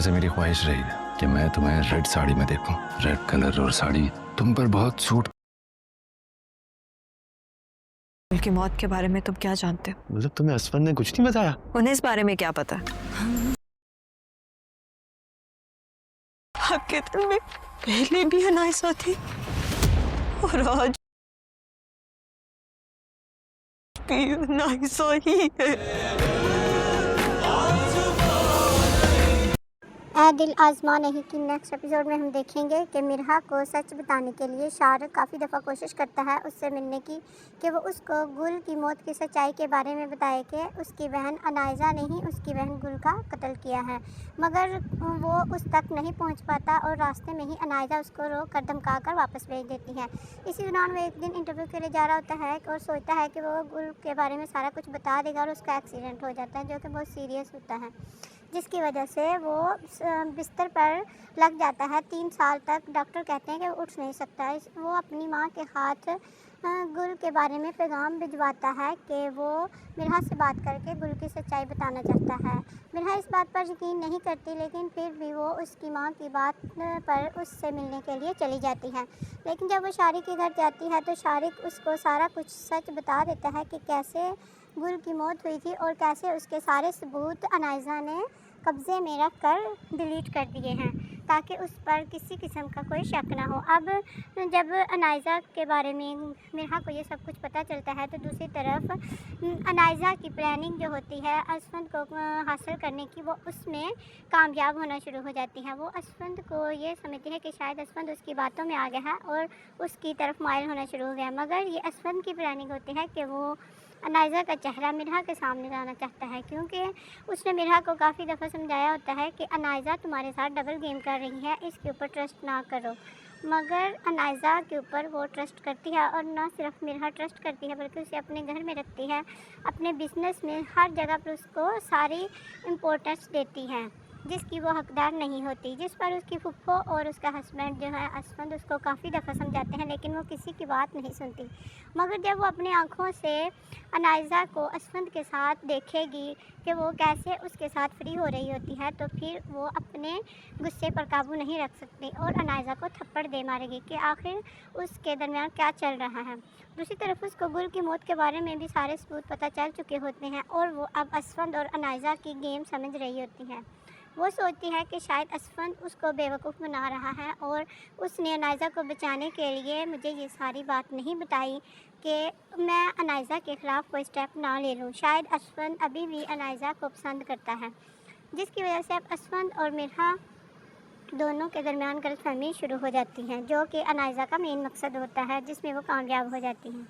से मेरी ख्वाहिश रही है कि मैं तुम्हें रेड साड़ी में देखूं। रेड कलर और साड़ी तुम पर बहुत सूट। की मौत के बारे में तुम क्या जानते हो? मतलब तुम्हें असफन ने कुछ नहीं बताया? उन्हें इस बारे में क्या पता? आपके दिल में पहले भी अनाइसा थी और आज भी अनाइसा ही है। ऐ दिल आजमा नहीं कि नेक्स्ट एपिसोड में हम देखेंगे कि मिरहा को सच बताने के लिए शाहरुख काफ़ी दफ़ा कोशिश करता है उससे मिलने की, कि वो उसको गुल की मौत की सच्चाई के बारे में बताए कि उसकी बहन अनाइजा ने ही उसकी बहन गुल का कत्ल किया है, मगर वो उस तक नहीं पहुंच पाता और रास्ते में ही अनाइजा उसको रोक कर धमका कर वापस भेज देती है। इसी दौरान वो एक दिन इंटरव्यू के लिए जा रहा होता है और सोचता है कि वो गुल के बारे में सारा कुछ बता देगा और उसका एक्सीडेंट हो जाता है जो कि बहुत सीरियस होता है, जिसकी वजह से वो बिस्तर पर लग जाता है। 3 साल तक डॉक्टर कहते हैं कि वो उठ नहीं सकता है। वो अपनी माँ के हाथ गुल के बारे में पैगाम भिजवाता है कि वो मिरहा से बात करके गुल की सच्चाई बताना चाहता है। मिरहा इस बात पर यकीन नहीं करती, लेकिन फिर भी वो उसकी माँ की बात पर उससे मिलने के लिए चली जाती है। लेकिन जब वो शारिक के घर जाती है तो शारिक उसको सारा कुछ सच बता देता है कि कैसे गुल की मौत हुई थी और कैसे उसके सारे सबूत अनाइजा ने कब्ज़े में रख कर डिलीट कर दिए हैं ताकि उस पर किसी किस्म का कोई शक ना हो। अब जब अनाइजा के बारे में मिरहा को ये सब कुछ पता चलता है तो दूसरी तरफ अनाइजा की प्लानिंग जो होती है असफंद को हासिल करने की, वो उसमें कामयाब होना शुरू हो जाती है। वो असफंद को ये समझती है कि शायद असफंद उसकी बातों में आ गया है और उसकी तरफ माइल होना शुरू हो गया, मगर ये असफंद की प्लानिंग होती है कि वो अनाइजा का चेहरा मिरहा के सामने लाना चाहता है, क्योंकि उसने मिरहा को काफ़ी दफ़ा समझाया होता है कि अनाइजा तुम्हारे साथ डबल गेम कर रही है, इसके ऊपर ट्रस्ट ना करो। मगर अनाइजा के ऊपर वो ट्रस्ट करती है और ना सिर्फ मिरहा ट्रस्ट करती है बल्कि उसे अपने घर में रखती है, अपने बिजनेस में हर जगह पर उसको सारी इम्पोर्टेंस देती है जिसकी वो हकदार नहीं होती, जिस पर उसकी फुफ्फो और उसका हस्बैंड जो है असफंद उसको काफ़ी दफ़ा समझाते हैं, लेकिन वो किसी की बात नहीं सुनती। मगर जब वो अपनी आँखों से अनाइजा को असफंद के साथ देखेगी कि वो कैसे उसके साथ फ्री हो रही होती है, तो फिर वो अपने गुस्से पर काबू नहीं रख सकती और अनाइजा को थप्पड़ दे मारेगी कि आखिर उसके दरमियान क्या चल रहा है। दूसरी तरफ उसको गुल की मौत के बारे में भी सारे सबूत पता चल चुके होते हैं और वो अब असफंद और अनाइजा की गेम समझ रही होती है। वो सोचती है कि शायद असफंद उसको बेवकूफ़ बना रहा है और उसने अनाइजा को बचाने के लिए मुझे ये सारी बात नहीं बताई कि मैं अनाइजा के ख़िलाफ़ कोई स्टेप ना ले लूँ। शायद असफंद अभी भी अनाइजा को पसंद करता है, जिसकी वजह से अब असफंद और मिरहा दोनों के दरमियान गलतफहमी शुरू हो जाती है, जो कि अनाइजा का मेन मकसद होता है, जिसमें वो कामयाब हो जाती हैं।